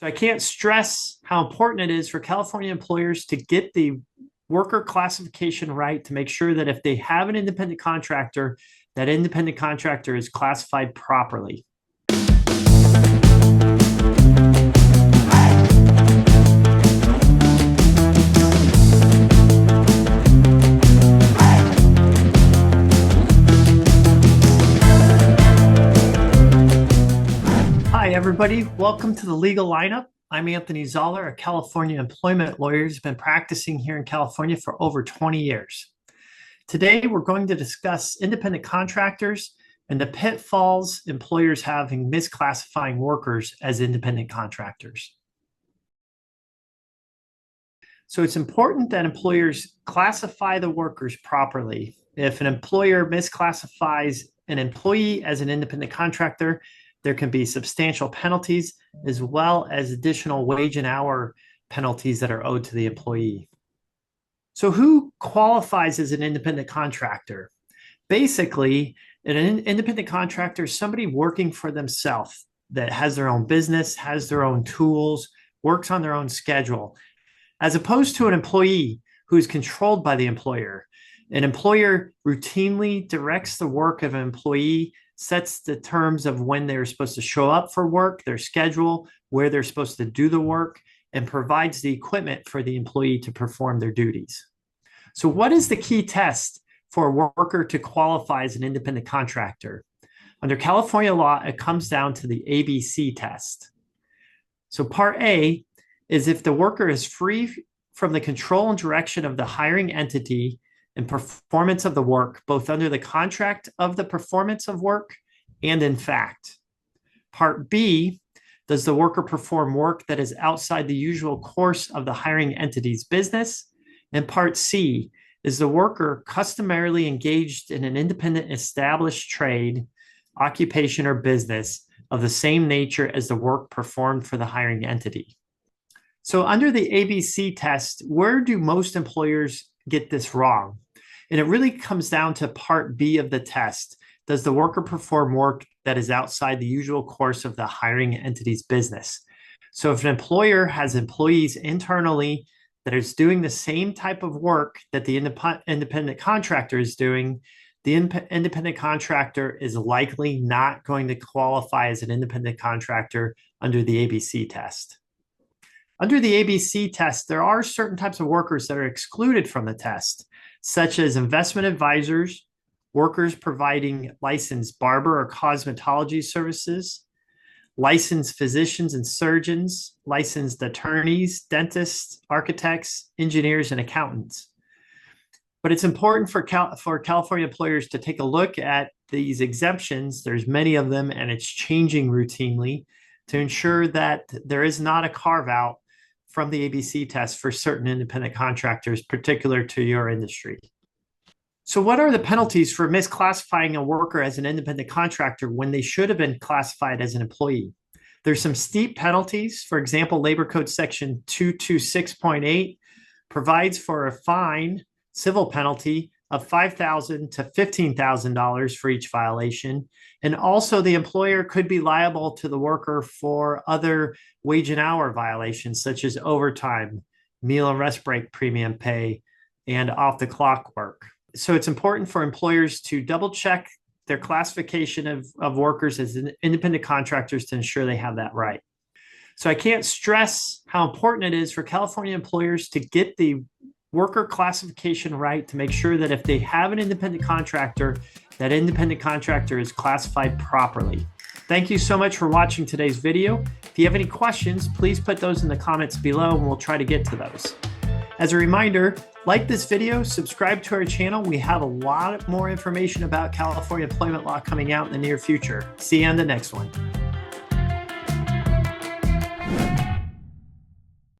So I can't stress how important it is for California employers to get the worker classification right to make sure that if they have an independent contractor, that independent contractor is classified properly. Hi, everybody. Welcome to the Legal Lineup. I'm Anthony Zaller, a California employment lawyer who's been practicing here in California for over 20 years. Today, we're going to discuss independent contractors and the pitfalls employers have in misclassifying workers as independent contractors. So it's important that employers classify the workers properly. If an employer misclassifies an employee as an independent contractor, there can be substantial penalties as well as additional wage and hour penalties that are owed to the employee. So who qualifies as an independent contractor? Basically, an independent contractor is somebody working for themselves that has their own business, has their own tools, works on their own schedule, as opposed to an employee who is controlled by the employer. An employer routinely directs the work of an employee, sets the terms of when they're supposed to show up for work, their schedule, where they're supposed to do the work, and provides the equipment for the employee to perform their duties. So what is the key test for a worker to qualify as an independent contractor? Under California law, it comes down to the ABC test. So part A is if the worker is free from the control and direction of the hiring entity and performance of the work, both under the contract of the performance of work and in fact. Part B, does the worker perform work that is outside the usual course of the hiring entity's business? And part C, is the worker customarily engaged in an independent established trade, occupation, or business of the same nature as the work performed for the hiring entity? So under the ABC test, where do most employers get this wrong? And it really comes down to part B of the test. Does the worker perform work that is outside the usual course of the hiring entity's business? So if an employer has employees internally that is doing the same type of work that the independent contractor is doing, the independent contractor is likely not going to qualify as an independent contractor under the ABC test. Under the ABC test, there are certain types of workers that are excluded from the test, such as investment advisors, workers providing licensed barber or cosmetology services, licensed physicians and surgeons, licensed attorneys, dentists, architects, engineers, and accountants. But it's important for California employers to take a look at these exemptions. There's many of them, and it's changing routinely to ensure that there is not a carve-out from the ABC test for certain independent contractors, particular to your industry. So what are the penalties for misclassifying a worker as an independent contractor when they should have been classified as an employee? There's some steep penalties. For example, Labor Code Section 226.8 provides for a fine, civil penalty of $5,000 to $15,000 for each violation. And also the employer could be liable to the worker for other wage and hour violations, such as overtime, meal and rest break premium pay, and off the clock work. So it's important for employers to double check their classification of workers as independent contractors to ensure they have that right. So I can't stress how important it is for California employers to get the worker classification right to make sure that if they have an independent contractor, that independent contractor is classified properly. Thank you so much for watching today's video. If you have any questions, please put those in the comments below and we'll try to get to those. As a reminder, like this video, subscribe to our channel. We have a lot more information about California employment law coming out in the near future. See you on the next one.